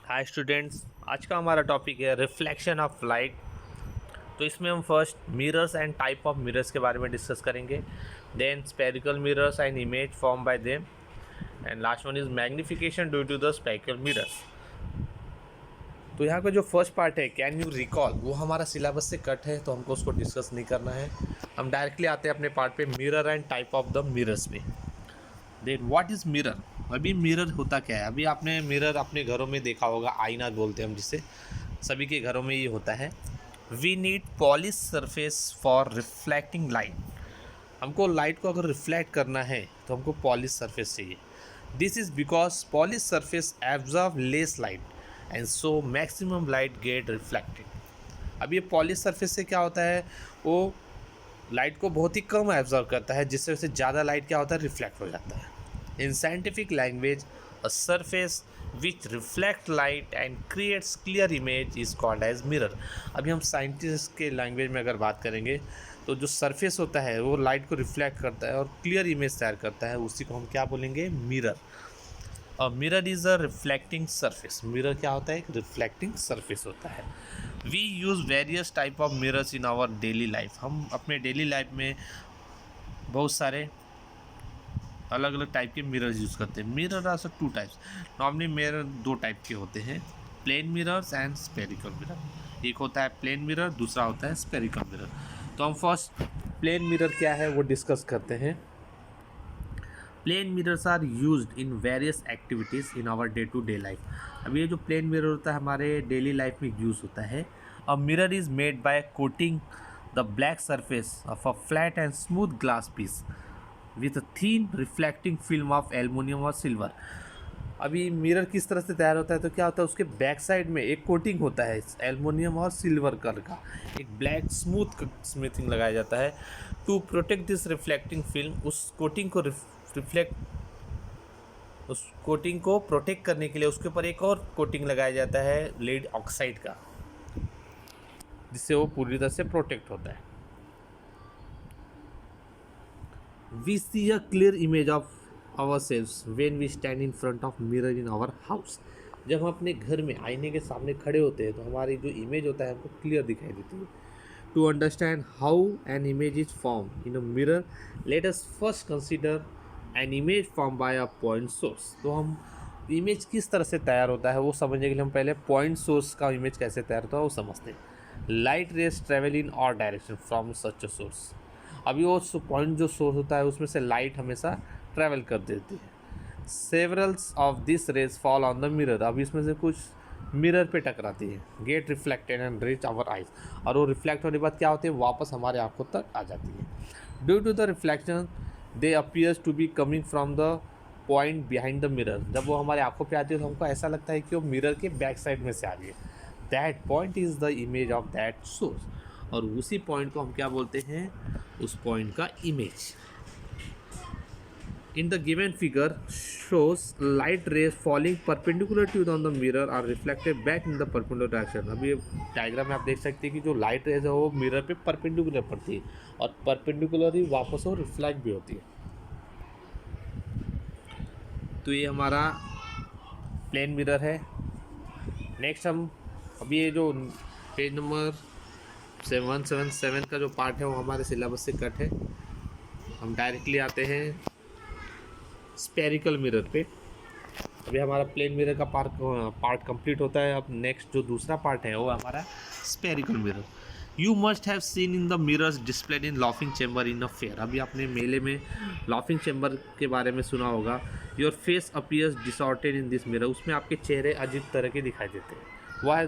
Hi students, आज का हमारा टॉपिक है रिफ्लेक्शन ऑफ लाइट। तो इसमें हम first mirrors and type of mirrors के बारे में डिस्कस करेंगे, then spherical mirrors and image form by them, and last one is magnification due to the spherical mirrors. तो यहाँ का जो फर्स्ट पार्ट है कैन यू रिकॉल, वो हमारा सिलेबस से कट है तो हमको उसको डिस्कस नहीं करना है। हम डायरेक्टली आते हैं अपने पार्ट पे, mirror and type of the mirrors पे। Then what is mirror. अभी मिरर होता क्या है? अभी आपने मिरर अपने घरों में देखा होगा, आईना बोलते हैं हम जिसे, सभी के घरों में ये होता है। We need polish surface for reflecting light. हमको लाइट को अगर रिफ्लेक्ट करना है तो हमको पॉलिश सरफेस चाहिए। This is because polish surface absorb less light and so maximum light get reflected. अब ये पॉलिश सरफेस से क्या होता है, वो लाइट को बहुत ही कम एब्जॉर्ब करता है, जिससे उससे ज़्यादा लाइट क्या होता है, रिफ्लेक्ट हो जाता है। In scientific language, a surface which reflect light and creates clear image is called as mirror. अभी हम साइंटिस्ट के लैंग्वेज में अगर बात करेंगे तो जो सरफेस होता है वो लाइट को रिफ्लेक्ट करता है और क्लियर इमेज तैयार करता है, उसी को हम क्या बोलेंगे, mirror. A mirror is a reflecting surface. Mirror क्या होता है, एक रिफ्लेक्टिंग सरफेस होता है। We use various type of mirrors in our daily life. हम अपने डेली लाइफ में बहुत सारे अलग अलग टाइप के मिरर्स यूज़ करते हैं। Mirror are two types. Normally mirror दो टाइप के होते हैं, plane mirrors and spherical mirror. एक होता है प्लेन मिरर, दूसरा होता है स्पेरिकल मिरर। तो हम फर्स्ट प्लेन मिरर क्या है वो डिस्कस करते हैं। Plane mirrors are used in various activities in our day to day life. अब ये जो प्लेन मिरर होता है हमारे डेली लाइफ में यूज़ होता है। A mirror is made by coating the black surface of a flat and smooth glass piece with a thin reflecting film of aluminium और सिल्वर। अभी मिरर किस तरह से तैयार होता है, तो क्या होता है, उसके बैक साइड में एक कोटिंग होता है एल्युमिनियम और सिल्वर कलर का, एक ब्लैक स्मूथ स्मिथिंग लगाया जाता है to protect this reflecting film. उस कोटिंग को प्रोटेक्ट करने के लिए उसके ऊपर एक और कोटिंग लगाया जाता है लेड ऑक्साइड का, जिससे वो पूरी तरह से प्रोटेक्ट होता है। We see a clear image of ourselves when we stand in front of mirror in our house। जब हम अपने घर में आईने के सामने खड़े होते हैं तो हमारी जो इमेज होता है हमको क्लियर दिखाई देती है। To understand how an image is form in a mirror, let us first consider an image form by a point source. तो हम इमेज किस तरह से तैयार होता है वो समझने के लिए हम पहले पॉइंट सोर्स का इमेज कैसे तैयार होता है वो समझते हैं। Light rays travel in all direction from such a source. अभी वो पॉइंट जो सोर्स होता है उसमें से लाइट हमेशा ट्रैवल कर देती है। Severals of this rays fall on the mirror. अभी इसमें से कुछ मिरर पे टकराती है, get reflected and reach our eyes, और वो रिफ्लेक्ट होने के बाद क्या होती है, वापस हमारे आंखों तक आ जाती है। Due to the reflection they appears to be coming from the point behind the mirror. जब वो हमारे आंखों पे आती है तो हमको ऐसा लगता है कि वो मिरर के बैक साइड में से आ रही है। That point is the image of that source, और उसी पॉइंट को हम क्या बोलते हैं, उस पॉइंट का image. In the given figure shows light rays falling perpendicular to on the mirror are reflected back in the perpendicular direction. अभी डायग्राम में आप देख सकते हैं कि जो लाइट रेज है वो मिरर पे परपेंडिकुलर पड़ती है और परपेंडिकुलर ही वापस वो रिफ्लेक्ट भी होती है। तो ये हमारा प्लेन मिरर है। नेक्स्ट हम अभी ये जो पेज नंबर 777 का जो पार्ट है वो हमारे सिलेबस से कट है। हम डायरेक्टली आते हैं स्पेरिकल मिरर पे। अभी हमारा प्लेन मिरर का पार्ट कंप्लीट होता है। अब नेक्स्ट जो दूसरा पार्ट है वो हमारा spherical mirror. You must have seen in the mirrors displayed in laughing chamber in a fair. अभी आपने मेले में लाफिंग चैम्बर के बारे में सुना होगा। Your face appears distorted in this mirror. उसमें आपके चेहरे अजीब तरह के दिखाई देते हैं। वाई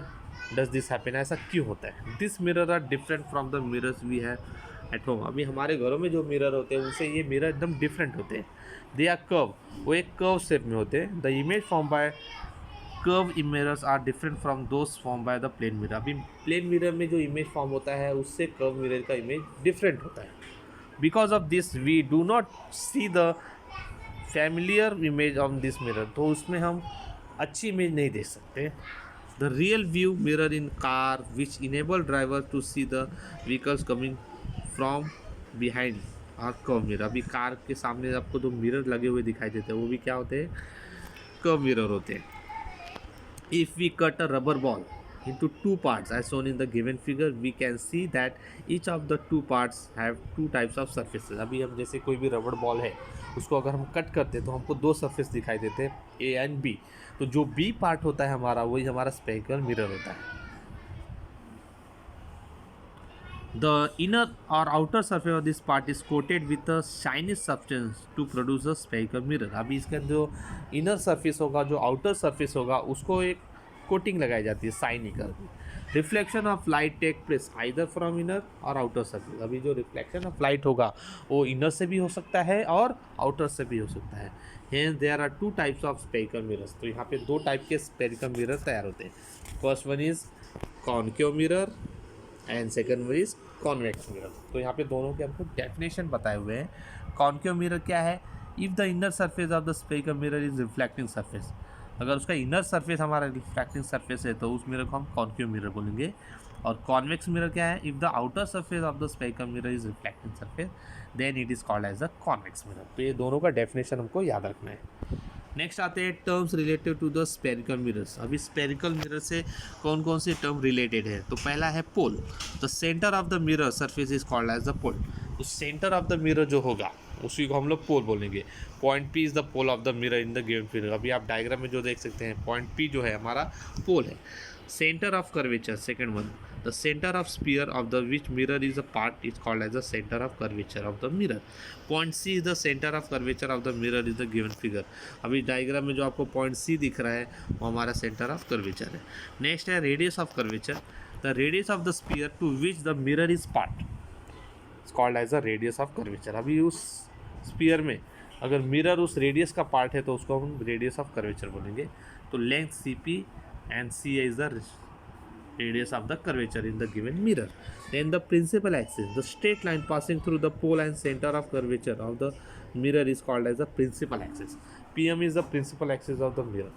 डज दिस हैपन, ऐसा क्यों होता है? This mirror are different from the mirrors we have at home. अभी हमारे घरों में जो मिरर होते हैं उनसे ये मिरर एकदम डिफरेंट होते हैं। दे आर कर्व, वो एक कर्व शेप में होते हैं। The image form by curve mirrors are different from those form by the plane mirror. अभी प्लेन मिरर में जो इमेज फॉर्म होता है उससे कर्व मिरर का इमेज डिफरेंट होता है। Because of this we do not see the familiar image on this mirror. तो उसमें हम अच्छी इमेज नहीं देख सकते। The real view mirror in car which enable driver to see the vehicles coming from behind our curve mirror. अभी car के सामने आपको जो मिरर लगे हुए दिखाई देते हैं वो भी क्या होते हैं, कर्व मिरर होते हैं। if we cut a rubber ball into two parts as shown in the given figure, we can see that each of the two parts have two types of surfaces. अभी हम जैसे कोई भी रबड़ ball है उसको अगर हम कट करते हैं तो हमको दो सरफेस दिखाई देते हैं, ए एंड बी। तो जो बी पार्ट होता है हमारा, वही हमारा स्पेरिकल मिरर होता है। The inner or outer surface of this part is coated with a shiny substance to produce a spherical mirror। अभी इसका जो इनर सरफेस होगा, जो आउटर सरफेस होगा, उसको एक कोटिंग लगाई जाती है शाइनी कर। Reflection of light take place either from inner और आउटर सरफेस। अभी जो रिफ्लेक्शन ऑफ लाइट होगा वो इनर से भी हो सकता है और आउटर से भी हो सकता है। Hence there are two types of spherical mirrors. तो यहाँ पे दो टाइप के स्पेरिकल मिरर तैयार होते हैं। First one is concave mirror and second one is convex mirror. तो यहाँ पे दोनों के हमको डेफिनेशन बताए हुए हैं। कॉन्केव मिरर क्या है? If the inner surface of the spherical mirror is reflecting surface, अगर उसका इनर सरफेस हमारा रिफ्लेक्टिंग सरफेस है तो उस मिरर को हम कॉन्केव मिरर बोलेंगे। और कॉन्वेक्स मिरर क्या है? If the outer surface of the spherical mirror is reflecting surface then it is called as a convex mirror. तो ये दोनों का डेफिनेशन हमको याद रखना है। नेक्स्ट आते हैं terms related to the spherical mirrors. अभी स्पेरिकल मिरर से कौन कौन से टर्म रिलेटेड है? तो पहला है pole. The centre of the mirror surface is called as the pole. तो सेंटर ऑफ द मिरर जो होगा उसी को हम लोग पोल बोलेंगे। Point P is the pole of the mirror in the given figure. अभी आप डायग्राम में जो देख सकते हैं, पॉइंट पी जो है हमारा पोल है। Centre of curvature second one, the centre of sphere of the which mirror is a part is called as the centre of curvature of the mirror. Point C is the centre of curvature of the mirror is the given figure. अभी diagram में जो आपको point सी दिख रहा है वो हमारा centre of curvature है। नेक्स्ट है radius of curvature. The radius of the sphere to which the mirror is part is called as the radius of curvature. अभी उस स्पीयर में अगर मिरर उस रेडियस का पार्ट है तो उसको हम रेडियस ऑफ कर्वेचर बोलेंगे। तो length C P and C is the radius of the curvature in the given mirror. Then the principal axis, the straight line passing through the pole and center of curvature of the mirror is called as the principal axis. PM is the principal axis of the mirror.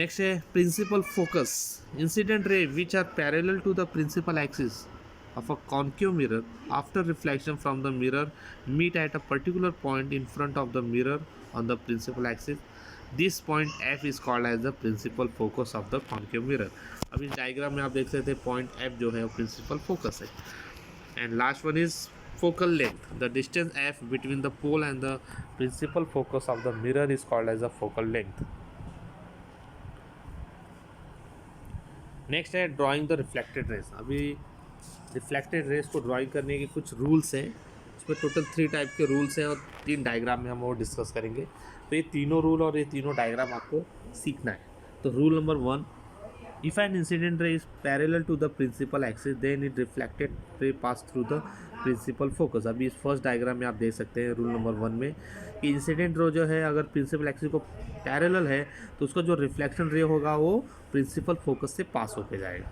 Next है principal focus. Incident ray which are parallel to the principal axis of a concave mirror after reflection from the mirror meet at a particular point in front of the mirror on the principal axis. This point F is called as the principal focus of the concave mirror. अब इस diagram में आप देख सकते हैं point F जो है वो प्रिंसिपल फोकस है। And last one is focal length. The distance F between the pole and the principal focus of the mirror is called as the focal length. Next है ड्राइंग द रिफ्लेक्टेड रेस। अभी reflected rays को drawing करने के कुछ rules हैं। इसमें total 3 type के rules हैं और 3 डायग्राम में हम वो डिस्कस करेंगे। तो ये तीनों रूल और ये तीनों डायग्राम आपको सीखना है। तो rule number 1, if an incident ray is parallel to the principal axis then it reflected ray pass through the principal focus. अभी इस फर्स्ट डायग्राम में आप देख सकते हैं रूल नंबर 1 में कि इंसिडेंट रे जो है अगर प्रिंसिपल एक्सिस को पैरेलल है तो उसका जो रिफ्लेक्शन रे होगा वो प्रिंसिपल फोकस से पास होकर जाएगा।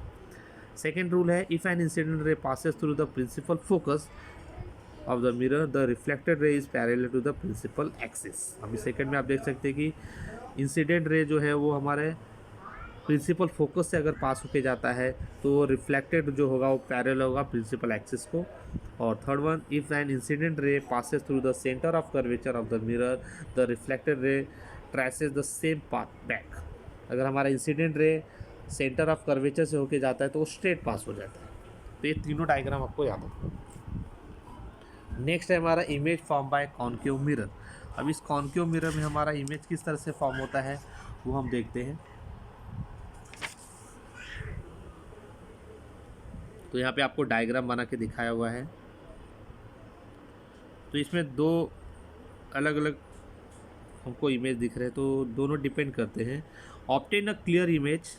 सेकेंड रूल है if an incident ray passes through the principal focus of the mirror the reflected ray is parallel to the principal axis. अभी सेकंड में आप देख सकते हैं कि इंसिडेंट रे जो है वो हमारे प्रिंसिपल फोकस से अगर पास होके जाता है तो रिफ्लेक्टेड जो होगा वो पैरेलल होगा प्रिंसिपल एक्सिस को। और third one, if an incident ray passes through the centre of curvature of the mirror the reflected रे traces the same path back. अगर हमारा incident ray centre of curvature से होके जाता है तो वो स्ट्रेट पास हो जाता है। तो ये तीनों डायग्राम आपको याद रखना। नेक्स्ट है हमारा image form bye concave mirror. अब इस कॉन्केव मिरर में हमारा इमेज किस तरह से फॉर्म होता है वो हम देखते हैं। तो यहाँ पे आपको डायग्राम बना के दिखाया हुआ है। तो इसमें 2 अलग अलग हमको इमेज दिख रहे हैं, तो दोनों डिपेंड करते हैं। Obtain a clear image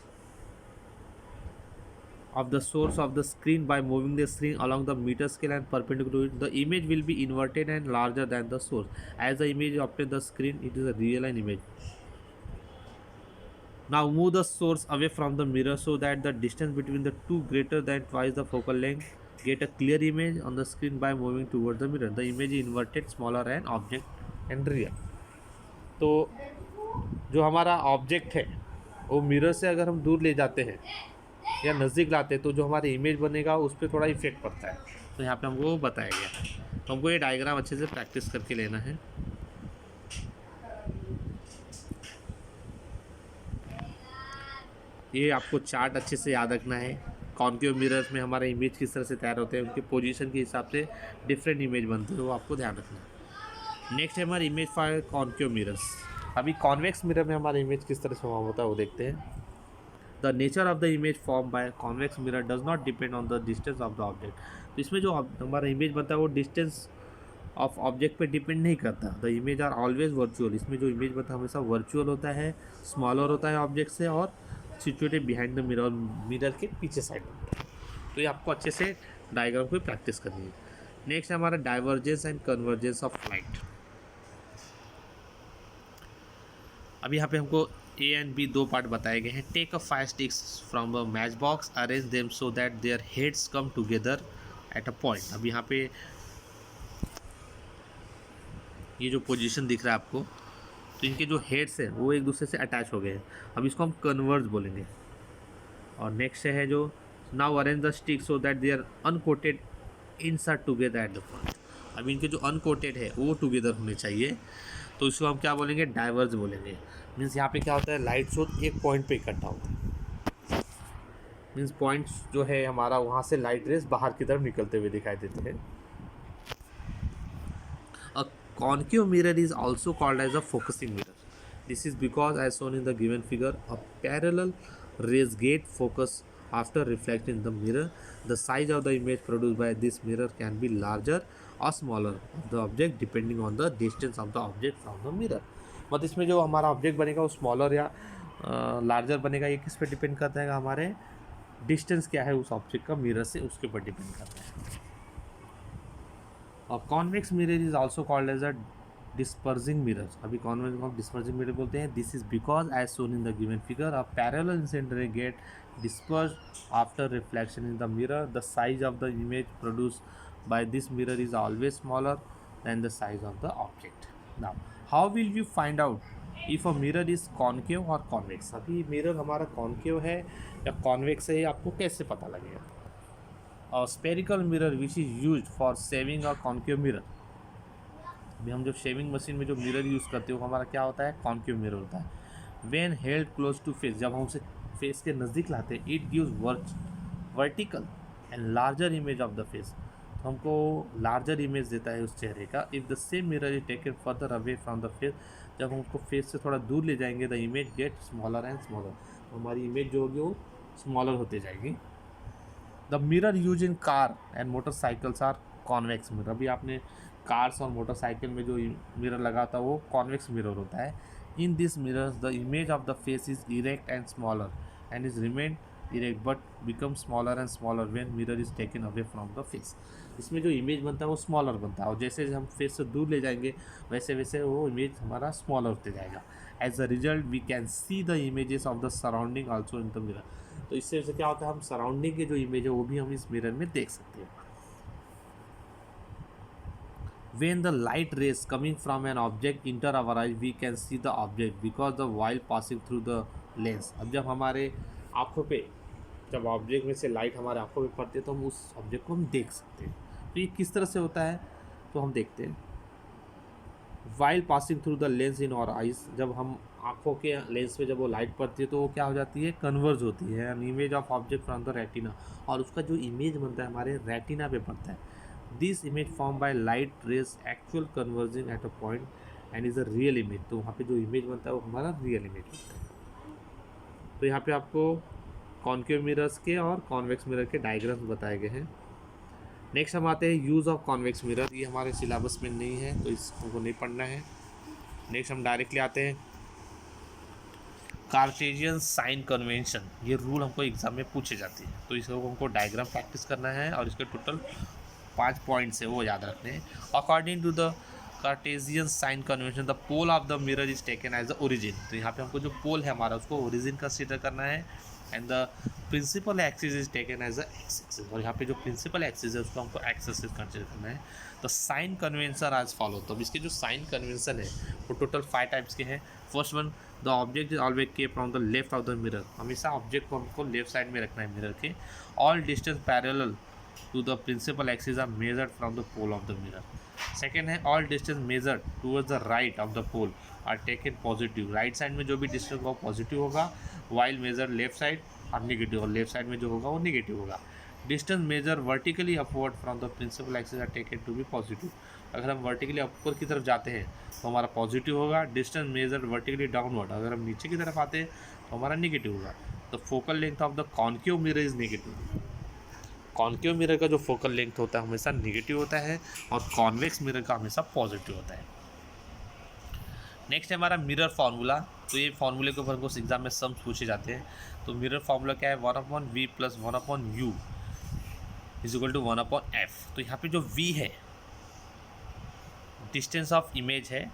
of the source of the screen by moving the screen along the meter scale and perpendicular to it, the image will be inverted and larger than the source. As the image obtained the screen, it is a real line image. Now move the source away from the mirror so that the distance between the two greater than twice the focal length. Get a clear image on the screen by moving towards the mirror. The image is inverted, smaller and object and real. तो जो हमारा object है वो mirror से अगर हम दूर ले जाते हैं या नज़दीक लाते हैं तो जो हमारी इमेज बनेगा उस पर थोड़ा इफेक्ट पड़ता है। तो यहाँ पे हमको बताया गया है। तो हमको ये डायग्राम अच्छे से प्रैक्टिस करके लेना है। ये आपको चार्ट अच्छे से याद रखना है। कॉन्केव मिरर्स में हमारा इमेज किस तरह से तैयार होते हैं, उनके पोजीशन के हिसाब से डिफरेंट इमेज बनते हैं, वो आपको ध्यान रखना है। नेक्स्ट है हमारा इमेज फॉर कॉन्केव मिरर्स। अभी कॉन्वेक्स मिरर में हमारा इमेज किस तरह से फॉर्म होता है वो देखते हैं। The nature of the image form by convex mirror does not depend on the distance of the object. तो इसमें जो हमारा इमेज बनता है वो डिस्टेंस ऑफ ऑब्जेक्ट पे डिपेंड नहीं करता। The image are always virtual. इसमें जो इमेज बनता है हमेशा वर्चुअल होता है, स्मॉलर होता है ऑब्जेक्ट से, और situated behind the mirror, mirror के पीछे साइड में। तो ये आपको अच्छे से डायग्राम को प्रैक्टिस करनी है। नेक्स्ट है हमारा divergence and convergence of light. अब यहाँ पे हमको ए एंड बी दो पार्ट बताए गए हैं। Take a 5 sticks from a match box, arrange them so that their heads come together at a point. अब यहाँ पे ये जो पोजीशन दिख रहा है आपको, तो इनके जो हेड्स हैं वो एक दूसरे से अटैच हो गए हैं। अब इसको हम कन्वर्ज बोलेंगे। और नेक्स्ट है जो now arrange the stick so that they are uncoated insert together at the point. अब इनके जो अनकोटेड है वो टुगेदर होने चाहिए, तो इसको हम क्या बोलेंगे, डाइवर्ज बोलेंगे। मीन्स यहाँ पे क्या होता है, लाइट स्रोत एक पॉइंट पे इकट्ठा होता है। मीन्स पॉइंट जो है हमारा, वहाँ से लाइट रेस बाहर की तरफ निकलते हुए दिखाई देते हैं। A concave mirror is also called as a focusing mirror. This is because, as shown in the given figure, a parallel rays get focus after reflecting in the mirror. The size of the image produced by this mirror can be larger or smaller of the object depending on the distance of the object from the mirror. मतलब इसमें जो हमारा object बनेगा वो smaller या larger बनेगा, ये किस पे डिपेंड करता है, हमारे डिस्टेंस क्या है उस ऑब्जेक्ट का मिरर से, उसके ऊपर डिपेंड करता है। और convex mirror is also called as a dispersing mirror. अभी कॉन्वेक्स को डिस्पर्सिंग मिरर बोलते हैं। This is because as shown in the given figure a parallel incident ray get disperse after reflection in the mirror. The size of the image produced by this mirror is always smaller than the size of the object. Now how will you find out if a mirror is concave और convex. अभी mirror हमारा concave है या convex है, आपको कैसे पता लगेगा। और spherical mirror which is use for shaving और कॉन्केव मिरर। अभी हम जो शेविंग मशीन में जो मिरर यूज़ करते हो हमारा क्या होता है, कॉन्केव मिरर होता है। When held close to face, जब हम उसे फेस के नज़दीक लाते हैं, it gives vertical and larger image of the face. तो हमको लार्जर इमेज देता है उस चेहरे का। If the same mirror is taken further away from the face, जब हम उसको फेस से थोड़ा दूर ले जाएंगे, the image get smaller and smaller. तो हमारी इमेज जो होगी वो स्मॉलर होती जाएगी। The mirror use in car and motorcycles are convex mirror. अभी आपने कार्स और मोटरसाइकिल में जो मिरर लगा था वो कॉन्वेक्स मिरर होता है। In this mirrors the image of the face is erect and smaller and is remain erect but become smaller and smaller when mirror is taken away from the face. इसमें जो image बनता है वो smaller बनता है, और जैसे हम फेस से दूर ले जाएंगे वैसे वैसे वो इमेज हमारा स्मॉलर होते जाएगा। As a result we can see the images of the surrounding also in the mirror. तो इससे क्या होता है, हम सराउंडिंग के जो इमेज है वो भी हम इस मिरर में देख सकते हैं। When the light rays coming from an object enter our eyes, we can see the object because the while passing through the lens। अब जब हमारे आँखों पे, जब ऑब्जेक्ट में से लाइट हमारे आँखों पे पड़ती है तो हम उस ऑब्जेक्ट को हम देख सकते हैं। तो ये किस तरह से होता है, तो हम देखते हैं। While passing through the lens in और आइज, जब हम आँखों के लेंस पे जब वो लाइट पड़ती है तो वो क्या हो जाती है, कन्वर्ज होती है an image of object from the retina, और उसका जो इमेज बनता है हमारे रेटिना पे पड़ता है। This image form by light rays actual converging eight a point and is a real image. तो वहाँ पे जो इमेज बनता है वो हमारा रियल इमेज बनता है। तो यहाँ पे आपको कॉन्केव मिरर्स के और कॉन्वेक्स मिरर के डायग्राम्स बताए गए हैं। नेक्स्ट हम आते हैं यूज़ ऑफ कॉन्वेक्स मिरर। ये हमारे सिलेबस में नहीं है तो इसको नहीं पढ़ना है। नेक्स्ट हम डायरेक्टली आते हैं कार्टेशियन साइन कन्वेंशन। ये रूल हमको एग्जाम में पूछे जाते हैं, तो इसको हमको डायग्राम प्रैक्टिस करना है और इसके टोटल 5 पॉइंट्स है वो याद रखने हैं। According to the Cartesian sign convention the pole of the mirror is taken as the origin. तो यहाँ पे हमको जो पोल है हमारा उसको ओरिजिन कंसीडर करना है and the principal axis is taken as a X axis, और यहाँ पे जो प्रिंसिपल एक्सिस है उसको हमको एक्स एक्सिस कंसीडर करना है। तो साइन कन्वेंशन आज फॉलो। तो इसके जो साइन कन्वेंशन है वो टोटल 5 टाइप्स के हैं। First one, the object is always kept on the left of the mirror. हमेशा ऑब्जेक्ट को हमको लेफ्ट साइड में रखना है मिरर के। All distance parallel to the principal axis are measured from the pole of the mirror. Second है all distance measured towards the right of the pole are taken positive. Right side में जो भी distance होगा positive होगा, while measured left side और negative, और left side में जो होगा वो निगेटिव होगा. Distance measure vertically upward from the principal axis are taken to be positive. अगर हम वर्टिकली ऊपर की तरफ जाते हैं तो हमारा पॉजिटिव होगा. डिस्टेंस मेजर वर्टिकली डाउनवर्ड, अगर हम नीचे की तरफ आते हैं तो हमारा निगेटिव होगा. The focal length of the concave mirror is negative. Concave mirror का जो फोकल लेंथ होता है हमेशा निगेटिव होता है और कॉन्वेक्स मिरर का हमेशा पॉजिटिव होता है. नेक्स्ट है हमारा मिरर फार्मूला. तो ये फार्मूले के ऊपर हमको एग्जाम में सम्स पूछे जाते हैं. तो मिरर फार्मूला क्या है, 1/v plus 1/u is equal to 1/f. तो यहाँ पे जो v है डिस्टेंस ऑफ इमेज है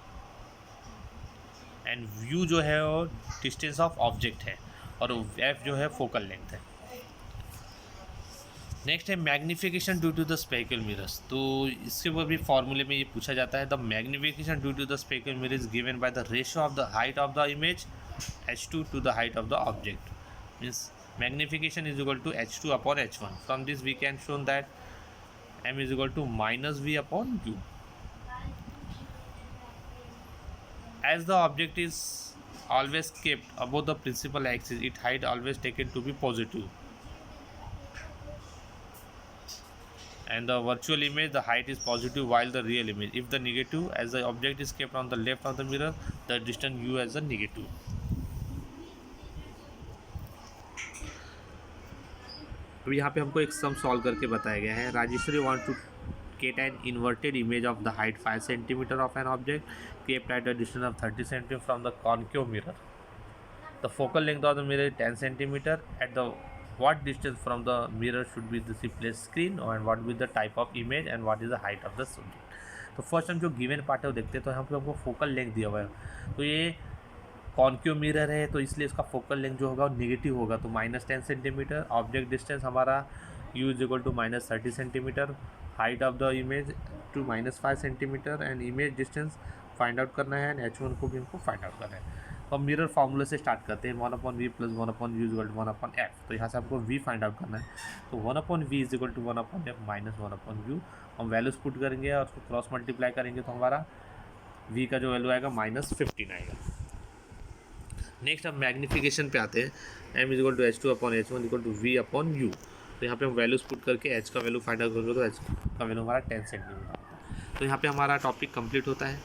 एंड u जो है वो डिस्टेंस ऑफ ऑब्जेक्ट है और f जो है फोकल लेंथ है. नेक्स्ट है magnification due to the specular mirrors. तो इसके ऊपर भी फार्मूले में ये पूछा जाता है. The magnification due to the specular mirror is given by the ratio of the height of the image h2 to the height of the object. Means magnification is equal to h2 upon h1. From this we can show that m is equal to minus v upon u. As the object is always kept above the principal axis, its height always taken to be positive. And the virtual image, the height is positive, while the real image, if the negative, as the object is kept on the left of the mirror, the distance u as a negative. तो यहाँ पे हमको एक sum solve करके बताया गया है. Rajeshwari want to get an inverted image of the height 5 cm of an object kept at a distance of 30 cm from the concave mirror. The focal length of the mirror is 10 cm. At the what distance from the mirror should be the placed screen, and what will be the type of image, and what is the height of the subject. तो first हम जो given part है वो देखते हैं. तो यहाँ पे हमको फोकल लेंथ दिया हुआ है. तो ये कॉन्केव मिरर है तो इसलिए इसका फोकल लेंथ जो होगा वो निगेटिव होगा. तो -10 सेंटीमीटर. ऑब्जेक्ट डिस्टेंस हमारा u is equal to -30 centimetre. Height of the image to -5 centimetre and image distance find out करना है एंड h1 को भी हमको फाइंड आउट करना है. तो हम मिरर फार्मूले से स्टार्ट करते हैं. 1/v plus 1/u is equal to 1/f. तो यहाँ से आपको v फाइंड आउट करना है. तो 1/v is equal to 1/f minus 1/u. हम वैल्यूज पुट करेंगे और उसको क्रॉस मल्टीप्लाई करेंगे तो हमारा v का जो वैल्यू आएगा -15 आएगा. नेक्स्ट हम मैग्नीफिकेशन पे आते हैं. m is equal to h2/h1 equal to v/u. तो यहाँ पे हम वैल्यूज पुट करके h का वैल्यू फाइंड आउट करेंगे तो h का वैल्यू हमारा 10 सेंटीमीटर. तो यहाँ पे हमारा टॉपिक कंप्लीट होता है.